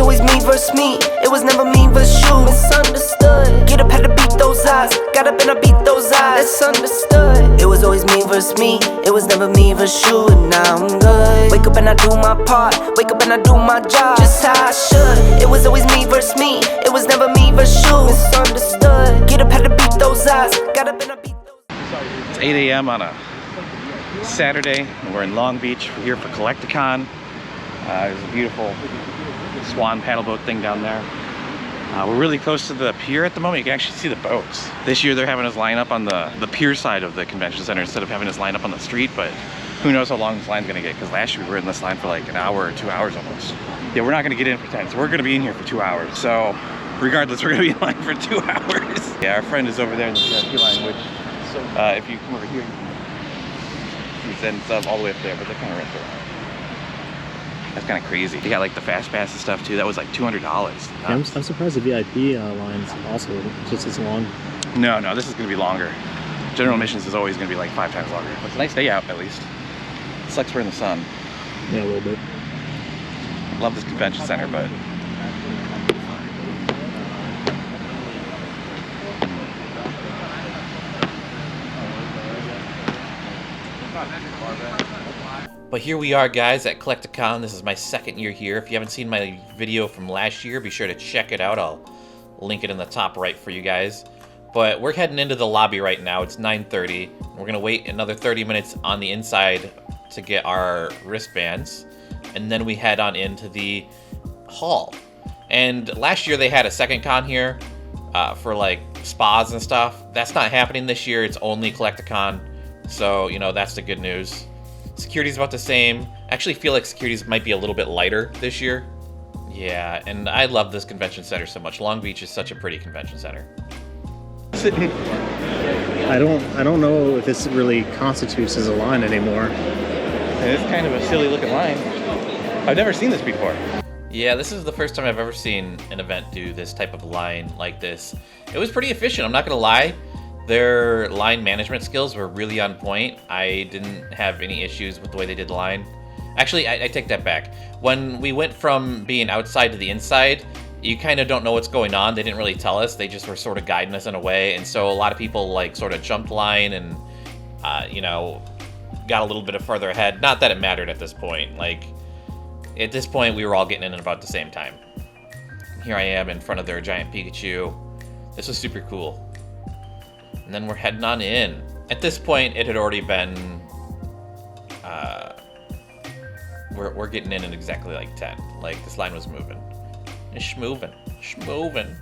always me versus me. It was never me versus you. Misunderstood. Get up, had to beat those eyes. Got up and I beat those eyes. It's understood. It was always me versus me. It was never me versus you. And now I'm good. Wake up and I do my part. Wake up and I do my job just how I should. It was always me versus me. It was never me versus you. Misunderstood. Get up, had to beat those eyes. Got up and I beat those eyes. It's 8 a.m. on a Saturday, and we're in Long Beach. We're here for collectacon. There's a beautiful swan paddle boat thing down there. We're really close to the pier at the moment. You can actually see the boats. This year they're having us line up on the pier side of the convention center instead of having us line up on the street, but who knows how long this line's gonna get, because last year we were in this line for like an hour or 2 hours almost. Yeah, we're not gonna get in for 10, so we're gonna be in here for 2 hours. So regardless, we're gonna be in line for 2 hours. Yeah, our friend is over there in the VIP line, which if you come over here, you send stuff all the way up there, but they're kind of right there. That's kind of crazy. They got like the fast pass and stuff too. That was like $200. Yeah, I'm surprised the VIP line's also just as long. No, this is gonna be longer. General admissions is always gonna be like 5 times longer. But it's a nice day out at least. It sucks we're in the sun. Yeah, a little bit. Love this convention center, but here we are, guys, at collectacon. This is my second year here. If you haven't seen my video from last year, be sure to check it out. I'll link it in the top right for you guys. But we're heading into the lobby right now. It's 9:30. We're gonna wait another 30 minutes on the inside to get our wristbands, and then we head on into the hall. And last year they had a second con here for like spas and stuff. That's not happening this year. It's only collectacon. So, you know, that's the good news. Security's about the same. I actually feel like security's might be a little bit lighter this year. Yeah, and I love this convention center so much. Long Beach is such a pretty convention center. I don't know if this really constitutes as a line anymore. It's kind of a silly looking line. I've never seen this before. Yeah, this is the first time I've ever seen an event do this type of line like this. It was pretty efficient, I'm not gonna lie. Their line management skills were really on point. I didn't have any issues with the way they did the line. Actually, I take that back. When we went from being outside to the inside, you kind of don't know what's going on. They didn't really tell us. They just were sort of guiding us in a way. And so a lot of people like sort of jumped line and, you know, got a little bit further ahead. Not that it mattered at this point. Like, at this point, we were all getting in at about the same time. Here I am in front of their giant Pikachu. This was super cool. And then we're heading on in. At this point, it had already been, we're getting in at exactly like 10. Like, this line was moving. It's schmoving.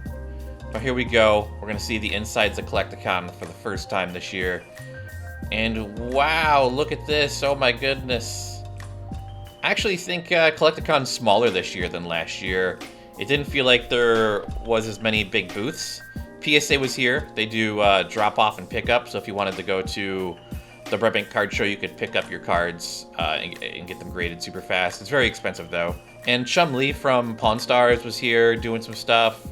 But here we go. We're gonna see the insides of collectacon for the first time this year. And wow, look at this, oh my goodness. I actually think collectacon's smaller this year than last year. It didn't feel like there was as many big booths. PSA was here. They do drop off and pick up, so if you wanted to go to the Burbank card show, you could pick up your cards and get them graded super fast. It's very expensive though. And Chum Lee from Pawn Stars was here doing some stuff.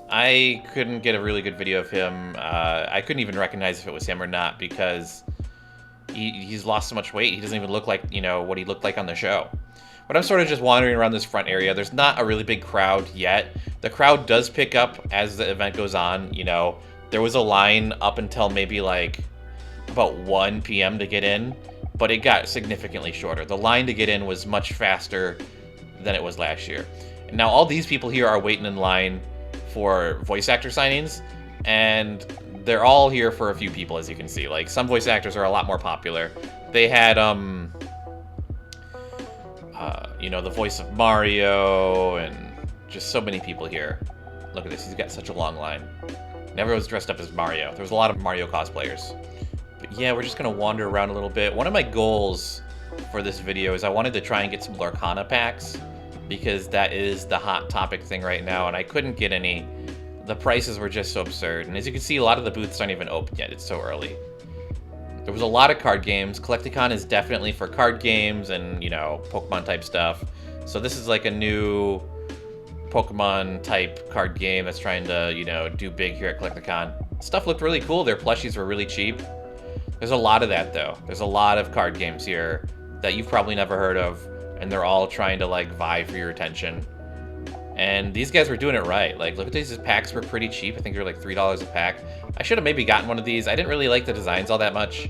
I couldn't get a really good video of him. I couldn't even recognize if it was him or not because he's lost so much weight. He doesn't even look like, you know, what he looked like on the show. But I'm sort of just wandering around this front area. There's not a really big crowd yet. The crowd does pick up as the event goes on. You know, there was a line up until maybe like about 1 p.m. to get in, but it got significantly shorter. The line to get in was much faster than it was last year. And now all these people here are waiting in line for voice actor signings, and they're all here for a few people, as you can see. Like, some voice actors are a lot more popular. They had, you know, the voice of Mario, and just so many people here. Look at this, he's got such a long line. And everyone's dressed up as Mario. There was a lot of Mario cosplayers. But yeah, we're just gonna wander around a little bit. One of my goals for this video is I wanted to try and get some Lorcana packs, because that is the hot topic thing right now, and I couldn't get any. The prices were just so absurd, and as you can see, a lot of the booths aren't even open yet. It's so early. There was a lot of card games. Collectacon is definitely for card games and, you know, Pokemon type stuff. So this is like a new Pokemon type card game that's trying to, you know, do big here at Collectacon. Stuff looked really cool. Their plushies were really cheap. There's a lot of that though. There's a lot of card games here that you've probably never heard of, and they're all trying to like vie for your attention. And these guys were doing it right. Like, look at these packs were pretty cheap. I think they were like $3 a pack. I should have maybe gotten one of these. I didn't really like the designs all that much,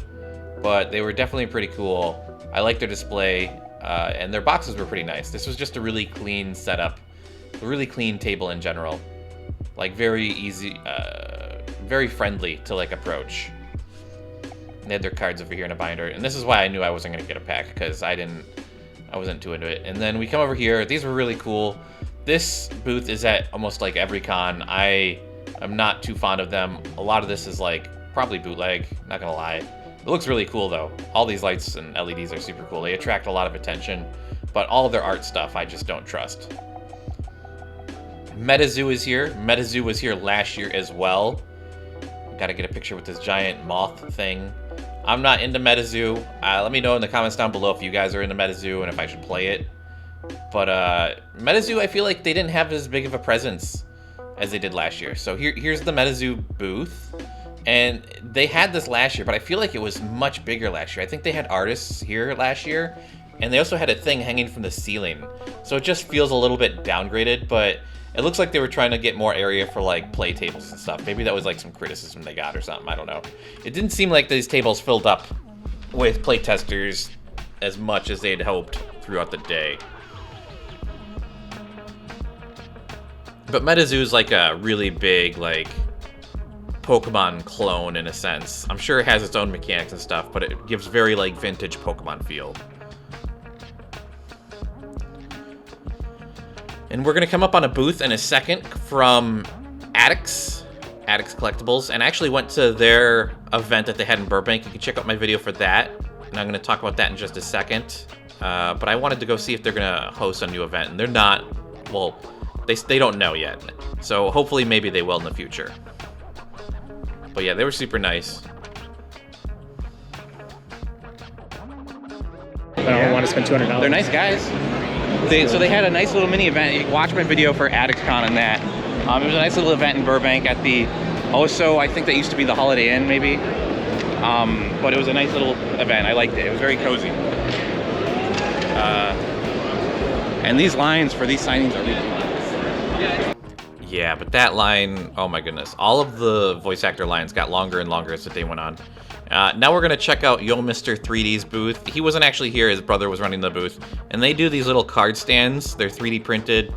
but they were definitely pretty cool. I liked their display, and their boxes were pretty nice. This was just a really clean setup, a really clean table in general. Like, very easy, very friendly to, like, approach. They had their cards over here in a binder, and this is why I knew I wasn't going to get a pack, because I wasn't too into it. And then we come over here. These were really cool. This booth is at almost like every con. I am not too fond of them. A lot of this is like probably bootleg, not gonna lie. It looks really cool though. All these lights and LEDs are super cool. They attract a lot of attention, but all of their art stuff I just don't trust. Metazoo is here. Metazoo was here last year as well. Gotta get a picture with this giant moth thing. I'm not into Metazoo. Let me know in the comments down below if you guys are into Metazoo and if I should play it. But Metazoo, I feel like they didn't have as big of a presence as they did last year. So here's the Metazoo booth. And they had this last year, but I feel like it was much bigger last year. I think they had artists here last year, and they also had a thing hanging from the ceiling. So it just feels a little bit downgraded, but it looks like they were trying to get more area for like play tables and stuff. Maybe that was like some criticism they got or something, I don't know. It didn't seem like these tables filled up with play testers as much as they'd hoped throughout the day. But Metazoo is like a really big, like, Pokemon clone in a sense. I'm sure it has its own mechanics and stuff, but it gives very, like, vintage Pokemon feel. And we're going to come up on a booth in a second from Addicts Collectables, and I actually went to their event that they had in Burbank. You can check out my video for that, and I'm going to talk about that in just a second. But I wanted to go see if they're going to host a new event, and they're not, well, they don't know yet. So hopefully maybe they will in the future. But yeah, they were super nice. I don't want to spend $200. They're nice guys. So they had a nice little mini event. You can watch my video for AddictsCon on that. It was a nice little event in Burbank at the Oso. I think that used to be the Holiday Inn, maybe. But it was a nice little event. I liked it. It was very cozy. And these lines for these signings are ridiculous. Yeah, but that line, oh my goodness. All of the voice actor lines got longer and longer as the day went on. Now we're going to check out Yo Mr. 3D's booth. He wasn't actually here, his brother was running the booth. And they do these little card stands. They're 3D printed.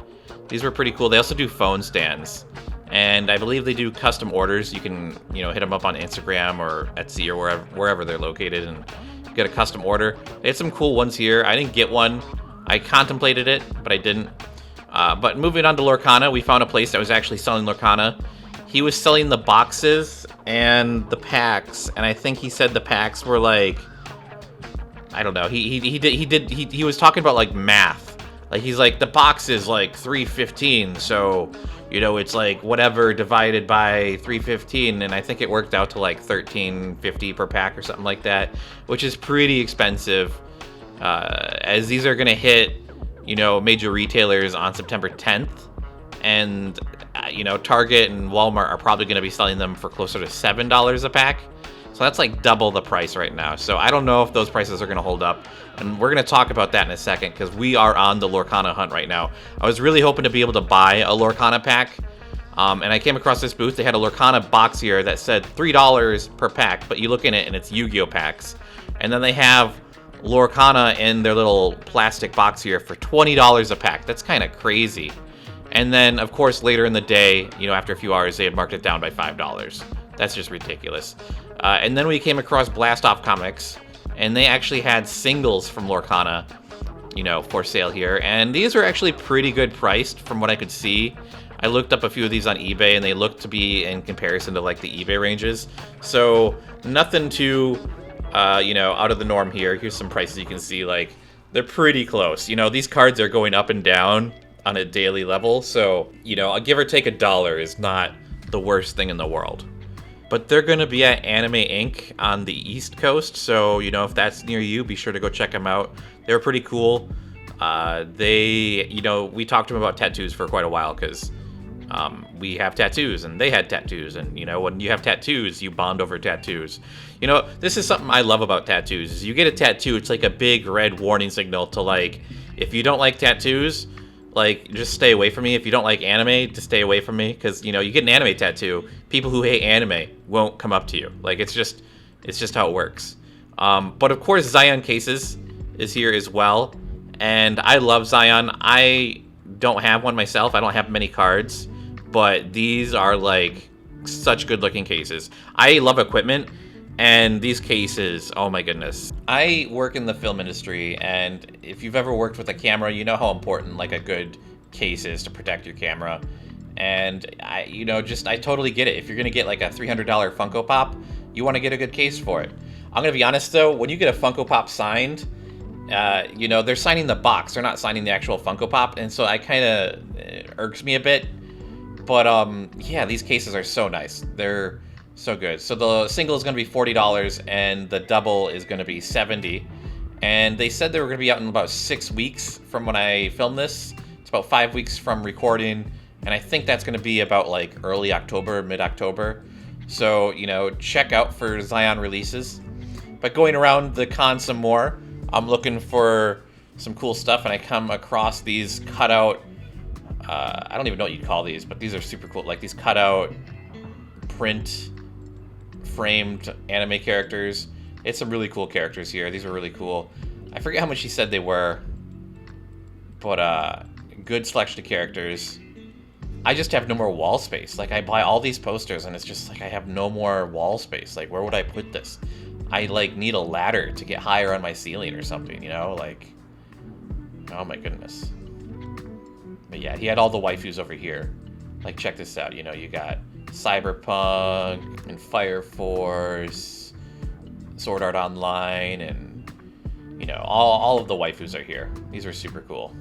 These were pretty cool. They also do phone stands. And I believe they do custom orders. You can, hit them up on Instagram or Etsy or wherever they're located and get a custom order. They had some cool ones here. I didn't get one. I contemplated it, but I didn't. But moving on to Lorcana, we found a place that was actually selling Lorcana. He was selling the boxes and the packs, and I think he said the packs were like, I don't know. He was talking about like math. Like he's like the box is like 315, so it's like whatever divided by 315, and I think it worked out to like 13.50 per pack or something like that, which is pretty expensive. As these are gonna hit, major retailers on September 10th, and Target and Walmart are probably gonna be selling them for closer to $7 a pack. So that's like double the price right now. So I don't know if those prices are gonna hold up, and we're gonna talk about that in a second because we are on the Lorcana hunt right now. I was really hoping to be able to buy a Lorcana pack, and I came across this booth. They had a Lorcana box here that said $3 per pack, but you look in it and it's Yu-Gi-Oh packs, and then they have Lorcana in their little plastic box here for $20 a pack. That's kind of crazy. And then, of course, later in the day, after a few hours, they had marked it down by $5. That's just ridiculous. And then we came across Blast Off Comics, and they actually had singles from Lorcana, for sale here. And these are actually pretty good priced from what I could see. I looked up a few of these on eBay, and they look to be in comparison to like the eBay ranges. So nothing too out of the norm here. Here's some prices you can see, like they're pretty close. These cards are going up and down on a daily level, so a give or take $1 is not the worst thing in the world. But they're going to be at Anime Inc. on the East Coast, so if that's near you, be sure to go check them out. They were pretty cool. We talked to them about tattoos for quite a while because we have tattoos and they had tattoos, and when you have tattoos, you bond over tattoos. This is something I love about tattoos, is you get a tattoo, it's like a big red warning signal to, like, if you don't like tattoos, like, just stay away from me. If you don't like anime, just stay away from me, because, you know, you get an anime tattoo, people who hate anime won't come up to you. Like, it's just how it works. But of course, Zion Cases is here as well, and I love Zion. I don't have one myself. I don't have many cards, but these are, like, such good-looking cases. I love equipment, and these cases, oh my goodness. I work in the film industry, and if you've ever worked with a camera, you know how important, like, a good case is to protect your camera. And I totally get it. If you're gonna get like a $300 Funko Pop, you want to get a good case for it. I'm gonna be honest though, when you get a Funko Pop signed, they're signing the box, they're not signing the actual Funko Pop, and so I kind of irks me a bit. But yeah, these cases are so nice. They're so good. So the single is going to be $40 and the double is going to be $70. And they said they were going to be out in about 6 weeks from when I filmed this. It's about 5 weeks from recording, and I think that's going to be about like early October, mid-October. So, check out for Zion releases. But going around the con some more, I'm looking for some cool stuff, and I come across these cutout, I don't even know what you'd call these, but these are super cool. Like these cutout print framed anime characters. It's some really cool characters here. These are really cool. I forget how much he said they were, but good selection of characters. I just have no more wall space. Like, I buy all these posters and it's just like I have no more wall space. Like, where would I put this? I like need a ladder to get higher on my ceiling or something, like, oh my goodness. But yeah, he had all the waifus over here. Like, check this out. You got Cyberpunk and Fire Force, Sword Art Online, and all of the waifus are here. These are super cool.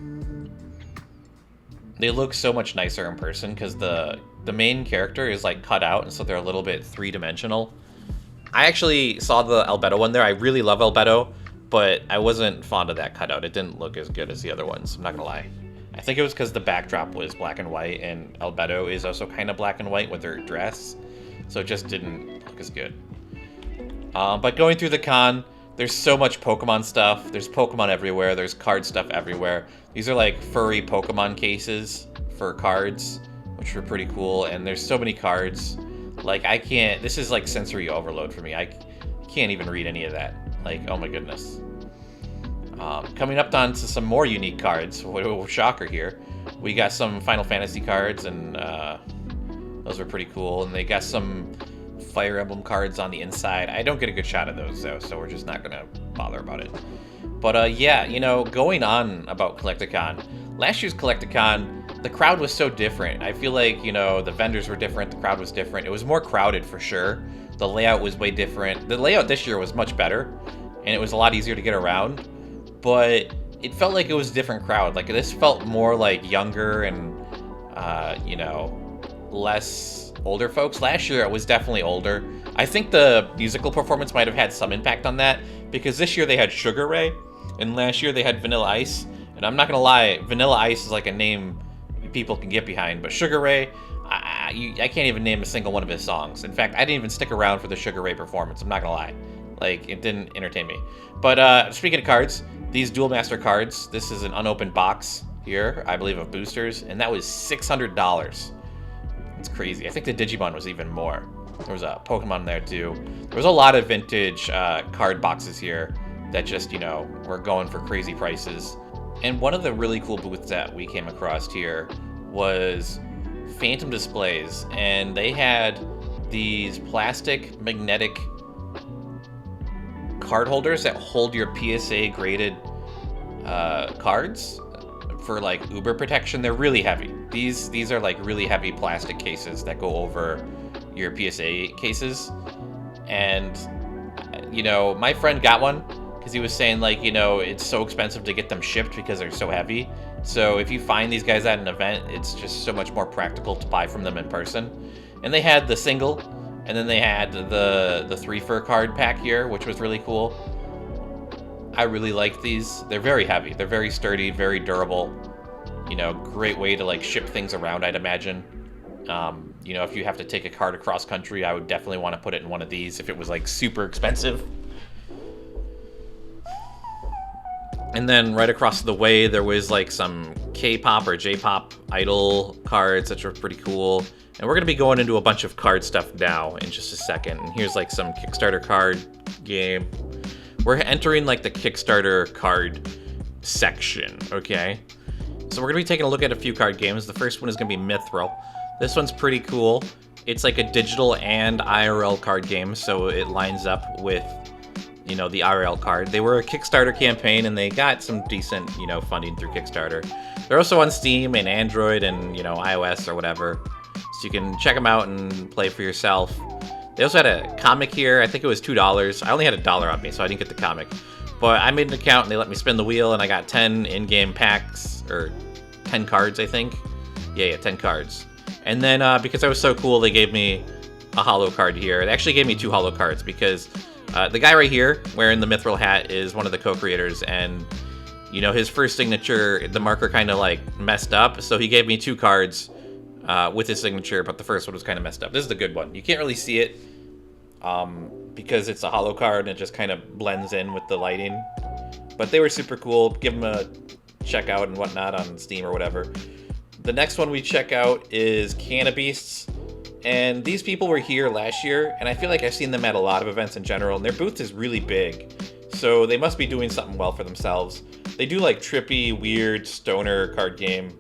They look so much nicer in person because the main character is like cut out, and so they're a little bit three-dimensional. I actually saw the Albedo one there. I really love Albedo, but I wasn't fond of that cutout. It didn't look as good as the other ones, I'm not gonna lie. I think it was because the backdrop was black and white, and Albedo is also kind of black and white with her dress, so it just didn't look as good. But going through the con, there's so much Pokemon stuff. There's Pokemon everywhere. There's card stuff everywhere. These are like furry Pokemon cases for cards, which are pretty cool, and there's so many cards. Like, this is like sensory overload for me. I can't even read any of that. Like, oh my goodness. Coming up on to some more unique cards. Shocker here. We got some Final Fantasy cards, and those are pretty cool. And they got some Fire Emblem cards on the inside. I don't get a good shot of those, though, so we're just not going to bother about it. But yeah, going on about Collectacon. Last year's Collectacon, the crowd was so different. I feel like, the vendors were different, the crowd was different. It was more crowded for sure. The layout was way different. The layout this year was much better, and it was a lot easier to get around. But it felt like it was a different crowd. Like, this felt more like younger and, less older folks. Last year it was definitely older. I think the musical performance might have had some impact on that, because this year they had Sugar Ray, and last year they had Vanilla Ice. And I'm not gonna lie, Vanilla Ice is like a name people can get behind, but Sugar Ray, I can't even name a single one of his songs. In fact, I didn't even stick around for the Sugar Ray performance. I'm not gonna lie. Like, it didn't entertain me. But speaking of cards, these Duel Master cards, this is an unopened box here, I believe, of boosters, and that was $600. It's crazy. I think the Digimon was even more. There was a Pokemon there too. There was a lot of vintage card boxes here that just, were going for crazy prices. And one of the really cool booths that we came across here was Phantom Displays, and they had these plastic magnetic card holders that hold your PSA graded cards for like Uber protection. They're really heavy. These are like really heavy plastic cases that go over your PSA cases. And my friend got one because he was saying, like, it's so expensive to get them shipped because they're so heavy. So if you find these guys at an event, it's just so much more practical to buy from them in person. And they had the single, and then they had the 3 for card pack here, which was really cool. I really like these. They're very heavy. They're very sturdy, very durable. Great way to like ship things around, I'd imagine. If you have to take a card across country, I would definitely want to put it in one of these if it was like super expensive. And then right across the way, there was like some K-pop or J-pop idol cards, which are pretty cool. And we're going to be going into a bunch of card stuff now in just a second. And here's like some Kickstarter card game. We're entering like the Kickstarter card section, okay? So we're going to be taking a look at a few card games. The first one is going to be Mythrel. This one's pretty cool. It's like a digital and IRL card game, so it lines up with, you know, the IRL card. They were a Kickstarter campaign, and they got some decent, you know, funding through Kickstarter. They're also on Steam and Android and, you know, iOS or whatever, so you can check them out and play for yourself. They also had a comic here. I think it was $2. I only had $1 on me, so I didn't get the comic. But I made an account, and they let me spin the wheel, and I got 10 in-game packs, or 10 cards, I think. Yeah, 10 cards. And then, because I was so cool, they gave me a holo card here. They actually gave me 2 holo cards, because the guy right here, wearing the Mythrel hat, is one of the co-creators, and, you know, his first signature, the marker kind of, like, messed up, so he gave me 2 cards with his signature, but the first one was kind of messed up. This is the good one. You can't really see it, because it's a holo card, and it just kind of blends in with the lighting. But they were super cool. Give them a check out and whatnot on Steam or whatever. The next one we check out is Beasts, and these people were here last year, and I feel like I've seen them at a lot of events in general, and their booth is really big, so they must be doing something well for themselves. They do like trippy, weird stoner card game,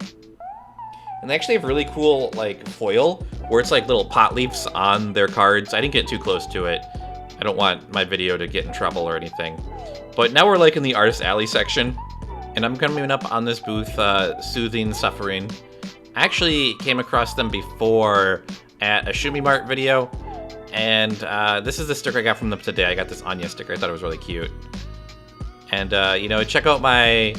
and they actually have really cool like foil, where it's like little pot leaves on their cards. I didn't get too close to it. I don't want my video to get in trouble or anything. But now we're like in the Artist Alley section, and I'm coming up on this booth, Soothing Suffering. I actually came across them before at a Shumi Mart video, and this is the sticker I got from them today. I got this Anya sticker. I thought it was really cute. And, you know, check out my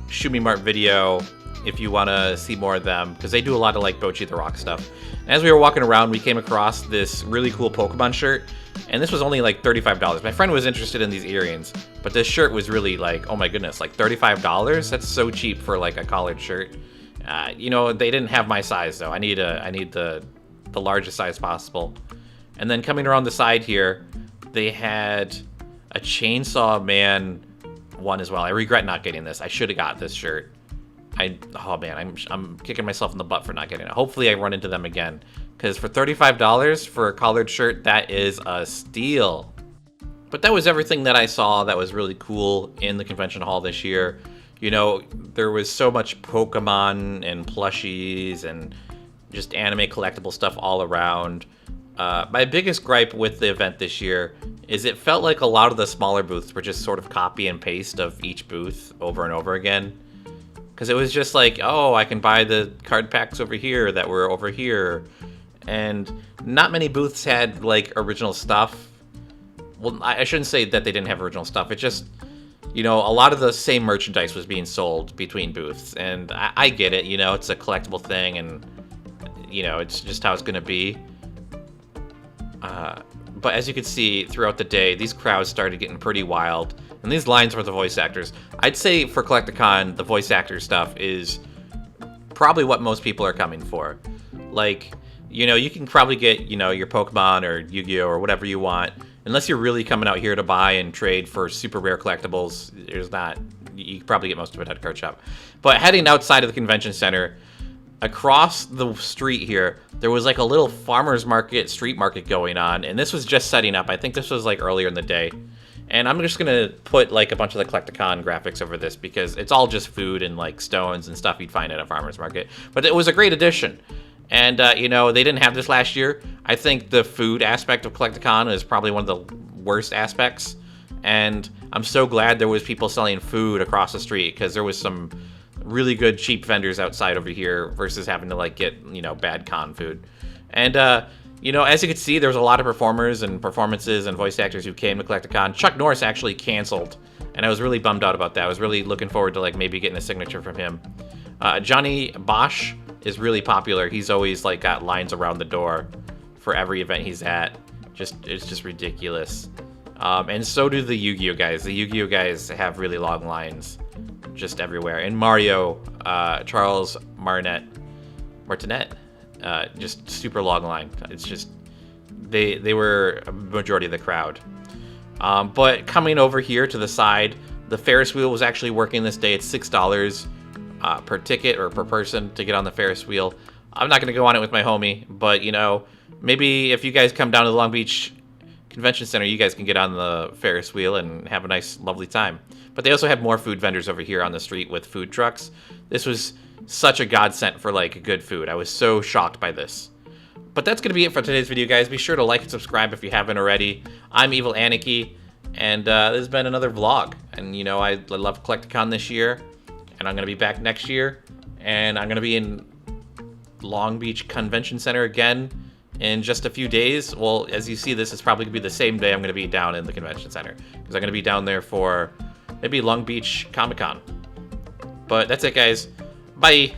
Shumi Mart video if you want to see more of them, because they do a lot of, like, Bochi the Rock stuff. And as we were walking around, we came across this really cool Pokemon shirt, and this was only, like, $35. My friend was interested in these earrings, but this shirt was really, like, oh my goodness, like, $35? That's so cheap for, like, a collared shirt. You know, they didn't have my size, though. I need the largest size possible. And then coming around the side here, they had a Chainsaw Man one as well. I regret not getting this. I should have got this shirt. Oh man, I'm kicking myself in the butt for not getting it. Hopefully I run into them again, because for $35 for a collared shirt, that is a steal. But that was everything that I saw that was really cool in the convention hall this year. You know, there was so much Pokemon and plushies and just anime collectible stuff all around. My biggest gripe with the event this year is it felt like a lot of the smaller booths were just sort of copy and paste of each booth over and over again. Because it was just like, oh, I can buy the card packs over here that were over here. And not many booths had, like, original stuff. Well, I shouldn't say that they didn't have original stuff. It just, you know, a lot of the same merchandise was being sold between booths. And I get it, you know, it's a collectible thing, and, you know, it's just how it's going to be. But as you can see, throughout the day, these crowds started getting pretty wild. And these lines were the voice actors. I'd say for Collectacon, the voice actor stuff is probably what most people are coming for. Like, you know, you can probably get, you know, your Pokemon or Yu-Gi-Oh! Or whatever you want. Unless you're really coming out here to buy and trade for super rare collectibles, there's not. You can probably get most of it at a card shop. But heading outside of the convention center, across the street here, there was like a little farmer's market, street market going on. And this was just setting up. I think this was like earlier in the day. And I'm just going to put like a bunch of the Collectacon graphics over this, because it's all just food and like stones and stuff you'd find at a farmer's market. But it was a great addition. And, you know, they didn't have this last year. I think the food aspect of Collectacon is probably one of the worst aspects. And I'm so glad there was people selling food across the street, because there was some really good cheap vendors outside over here versus having to like get, you know, bad con food. And, you know, as you can see, there was a lot of performers and performances and voice actors who came to Collectacon. Chuck Norris actually canceled, and I was really bummed out about that. I was really looking forward to like maybe getting a signature from him. Johnny Bosch is really popular. He's always like got lines around the door for every event he's at. It's just ridiculous. And so do the Yu-Gi-Oh guys. The Yu-Gi-Oh guys have really long lines just everywhere. And Mario, Charles Martinet, just super long line. It's just, they were a majority of the crowd. But coming over here to the side, the Ferris wheel was actually working this day. It's $6. per ticket or per person to get on the Ferris wheel. I'm not going to go on it with my homie, but, you know, maybe if you guys come down to the Long Beach Convention Center, you guys can get on the Ferris wheel and have a nice, lovely time. But they also have more food vendors over here on the street with food trucks. This was such a godsend for, like, good food. I was so shocked by this. But that's going to be it for today's video, guys. Be sure to like and subscribe if you haven't already. I'm Evil Aniki, and this has been another vlog. And, you know, I love Collectacon this year, and I'm going to be back next year. And I'm going to be in Long Beach Convention Center again in just a few days. Well, as you see, this is probably going to be the same day I'm going to be down in the convention center, because I'm going to be down there for maybe Long Beach Comic-Con. But that's it, guys. Bye!